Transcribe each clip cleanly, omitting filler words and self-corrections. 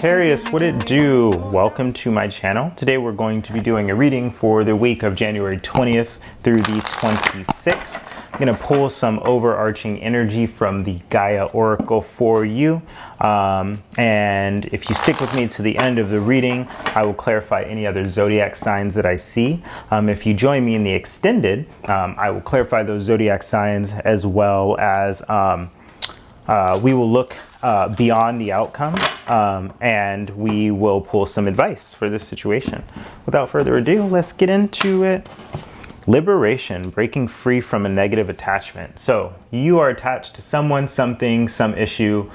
Sagittarius, what it do? Welcome to my channel. Today we're going to be doing a reading for the week of January 20th through the 26th. I'm going to pull some overarching energy from the Gaia Oracle for you. And if you stick with me to the end of the reading, I will clarify any other zodiac signs that I see. If you join me in the extended, I will clarify those zodiac signs as well as we will look beyond the outcome and we will pull some advice for this situation. Without further ado, let's get into it. Liberation, breaking free from a negative attachment. So you are attached to someone, something, some issue,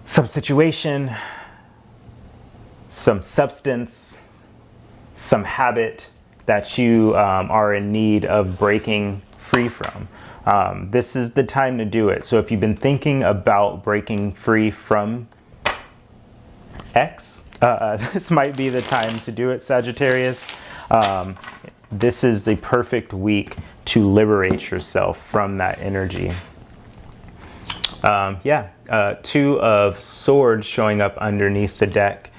some situation, some substance, some habit that you are in need of breaking free from. This is the time to do it. So if you've been thinking about breaking free from X, this might be the time to do it, Sagittarius. This is the perfect week to liberate yourself from that energy. Two of Swords showing up underneath the deck.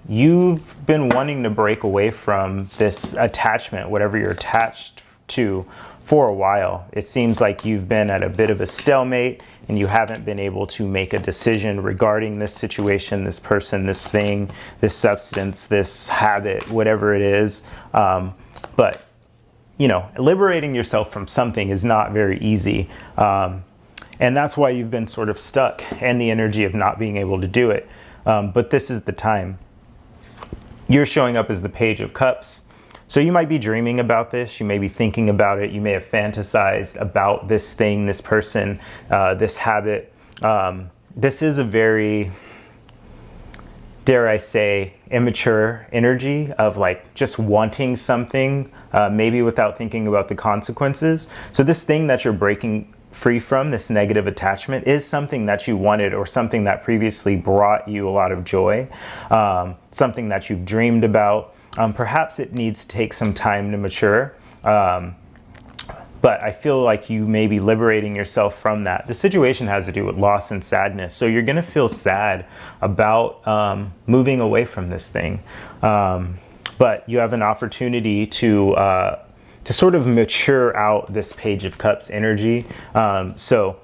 You've been wanting to break away from this attachment, whatever you're attached to, for a while. It seems like you've been at a bit of a stalemate and you haven't been able to make a decision regarding this situation, this person, this thing, this substance, this habit, whatever it is. But, you know, liberating yourself from something is not very easy. And that's why you've been sort of stuck in the energy of not being able to do it. But this is the time. You're showing up as the Page of Cups. So you might be dreaming about this. You may be thinking about it. You may have fantasized about this thing, this person, this habit. This is a very, dare I say, immature energy of like just wanting something, maybe without thinking about the consequences. So this thing that you're breaking free from, this negative attachment, is something that you wanted or something that previously brought you a lot of joy, something that you've dreamed about. Perhaps it needs to take some time to mature. But I feel like you may be liberating yourself from that. The situation has to do with loss and sadness. So you're going to feel sad about moving away from this thing. But you have an opportunity to sort of mature out this Page of Cups energy. So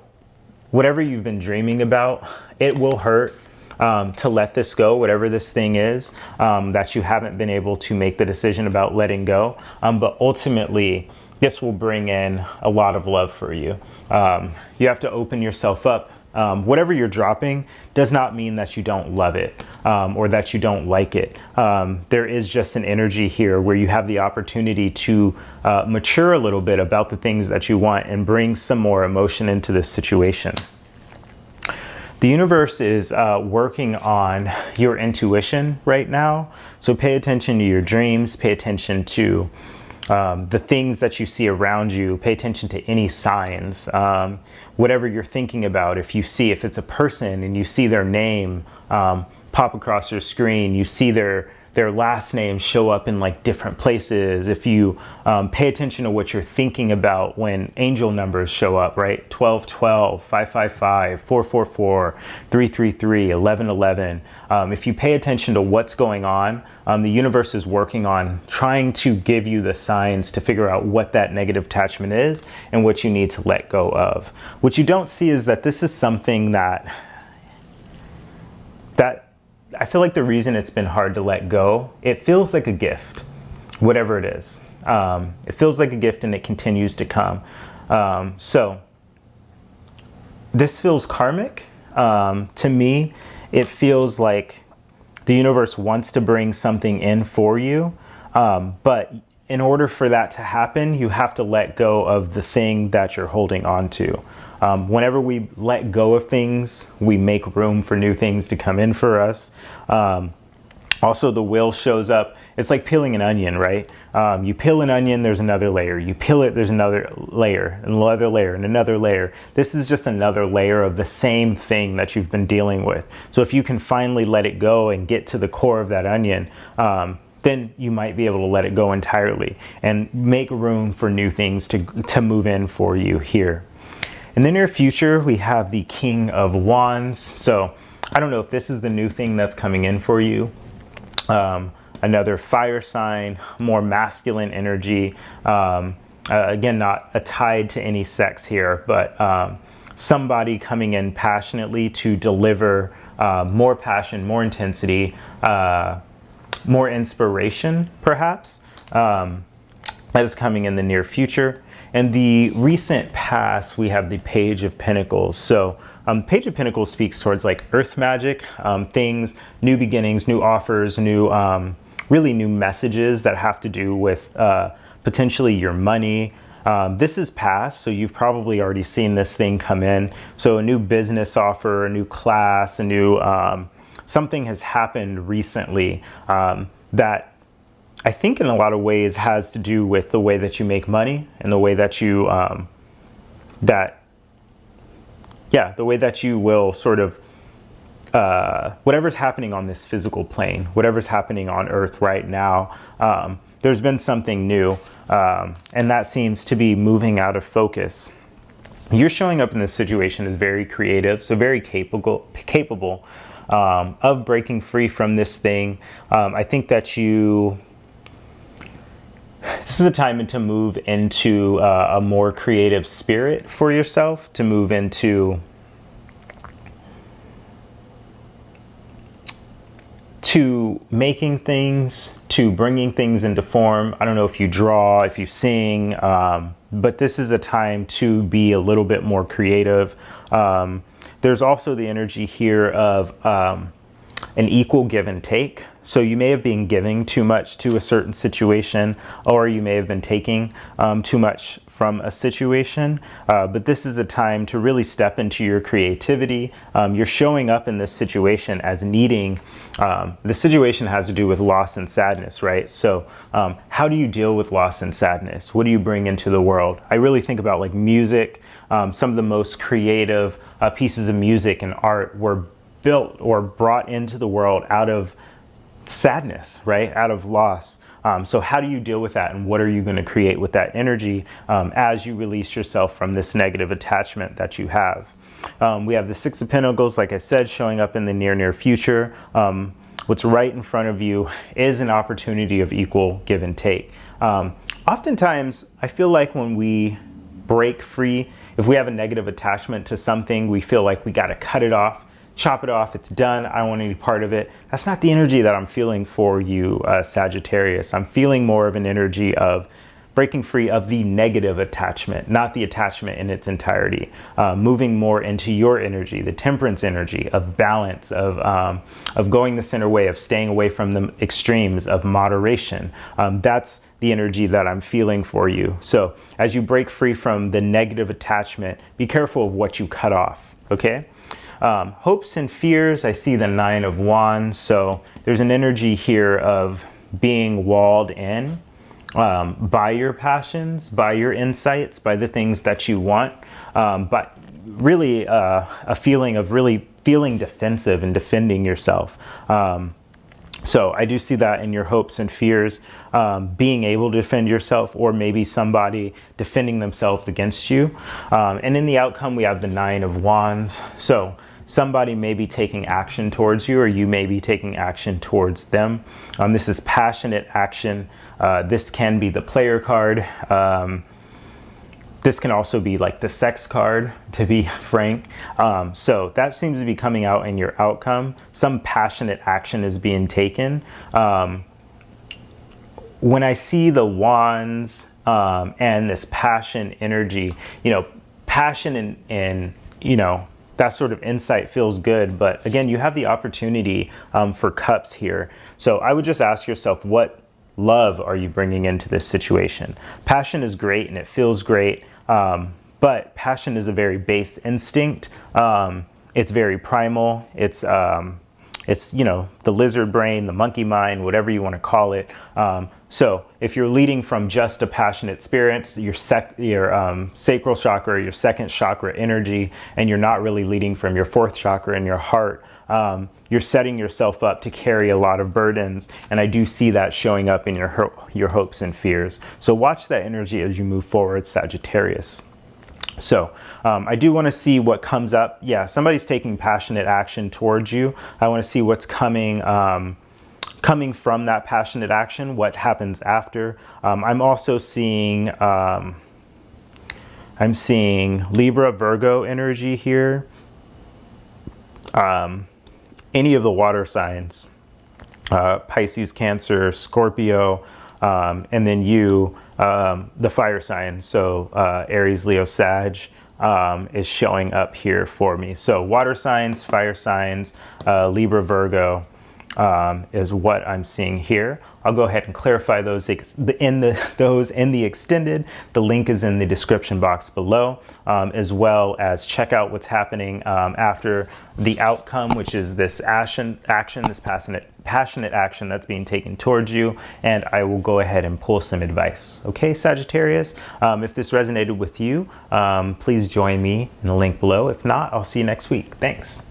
whatever you've been dreaming about, it will hurt to let this go, whatever this thing is that you haven't been able to make the decision about letting go. But ultimately, this will bring in a lot of love for you. You have to open yourself up. Whatever you're dropping does not mean that you don't love it or that you don't like it. There is just an energy here where you have the opportunity to mature a little bit about the things that you want and bring some more emotion into this situation. The universe is working on your intuition right now. So pay attention to your dreams, pay attention to the things that you see around you, pay attention to any signs, whatever you're thinking about. If it's a person and you see their name pop across your screen, you see their last name show up in like different places. If you pay attention to what you're thinking about when angel numbers show up, right? 1212, 555, 444, 333, 1111. If you pay attention to what's going on, the universe is working on trying to give you the signs to figure out what that negative attachment is and what you need to let go of. What you don't see is that this is something that I feel like the reason it's been hard to let go, it feels like a gift, whatever it is. It feels like a gift and it continues to come. So this feels karmic. To me, it feels like the universe wants to bring something in for you. But in order for that to happen, you have to let go of the thing that you're holding on to. Whenever we let go of things, we make room for new things to come in for us. Also, the Wheel shows up. It's like peeling an onion, right? You peel an onion, there's another layer. You peel it, there's another layer, another layer, and another layer. This is just another layer of the same thing that you've been dealing with. So if you can finally let it go and get to the core of that onion, then you might be able to let it go entirely and make room for new things to move in for you here. In the near future, we have the King of Wands. So I don't know if this is the new thing that's coming in for you. Another fire sign, more masculine energy. Again, not tied to any sex here, but somebody coming in passionately to deliver more passion, more intensity, more inspiration, perhaps. That is coming in the near future. And the recent past, we have the Page of Pentacles. So Page of Pentacles speaks towards like earth magic, things, new beginnings, new offers, new, really new messages that have to do with potentially your money. This is past, so you've probably already seen this thing come in. So a new business offer, a new class, a new, something has happened recently that I think in a lot of ways has to do with the way that you make money and the way that you, the way that you will sort of, whatever's happening on this physical plane, whatever's happening on Earth right now, there's been something new, and that seems to be moving out of focus. You're showing up in this situation as very creative, so very capable of breaking free from this thing. I think that this is a time to move into a more creative spirit for yourself, to move into making things, to bringing things into form. I don't know if you draw, if you sing, but this is a time to be a little bit more creative. There's also the energy here of an equal give and take. So you may have been giving too much to a certain situation, or you may have been taking too much from a situation, but this is a time to really step into your creativity. You're showing up in this situation as needing, the situation has to do with loss and sadness, right? So how do you deal with loss and sadness? What do you bring into the world? I really think about like music. Some of the most creative pieces of music and art were built or brought into the world out of sadness, right? Out of loss. So how do you deal with that, and what are you going to create with that energy as you release yourself from this negative attachment that you have? We have the Six of Pentacles, like I said, showing up in the near future. What's right in front of you is an opportunity of equal give and take. Oftentimes, I feel like when we break free, if we have a negative attachment to something, we feel like we got to cut it off, chop it off, it's done, I don't want any part of it. That's not the energy that I'm feeling for you, Sagittarius. I'm feeling more of an energy of breaking free of the negative attachment, not the attachment in its entirety. Moving more into your energy, the temperance energy of balance, of going the center way, of staying away from the extremes, of moderation. That's the energy that I'm feeling for you. So as you break free from the negative attachment, be careful of what you cut off, okay? Hopes and fears, I see the Nine of Wands. So there's an energy here of being walled in by your passions, by your insights, by the things that you want, but really a feeling of really feeling defensive and defending yourself. So I do see that in your hopes and fears, being able to defend yourself, or maybe somebody defending themselves against you. And in the outcome, we have the Nine of Wands. So somebody may be taking action towards you, or you may be taking action towards them. This is passionate action. This can be the player card. This can also be like the sex card, to be frank. So that seems to be coming out in your outcome. Some passionate action is being taken. When I see the wands and this passion energy, passion and that sort of insight feels good. But again, you have the opportunity for cups here. So I would just ask yourself, what love are you bringing into this situation? Passion is great and it feels great, but passion is a very base instinct. It's very primal. It's the lizard brain, the monkey mind, whatever you want to call it. So if you're leading from just a passionate spirit, your sacral chakra, your second chakra energy, and you're not really leading from your fourth chakra in your heart, you're setting yourself up to carry a lot of burdens. And I do see that showing up in your hopes and fears. So watch that energy as you move forward, Sagittarius. So I do want to see what comes up. Yeah, somebody's taking passionate action towards you. I want to see what's coming coming from that passionate action, what happens after. I'm also seeing I'm seeing Libra, Virgo energy here. Any of the water signs, Pisces, Cancer, Scorpio, and then you, the fire signs. So Aries, Leo, Sag is showing up here for me. So water signs, fire signs, Libra, Virgo is what I'm seeing here. I'll go ahead and clarify those in the extended. The link is in the description box below, as well as check out what's happening after the outcome, which is this action, this passionate action that's being taken towards you. And I will go ahead and pull some advice. Okay, Sagittarius, if this resonated with you, please join me in the link below. If not, I'll see you next week. Thanks.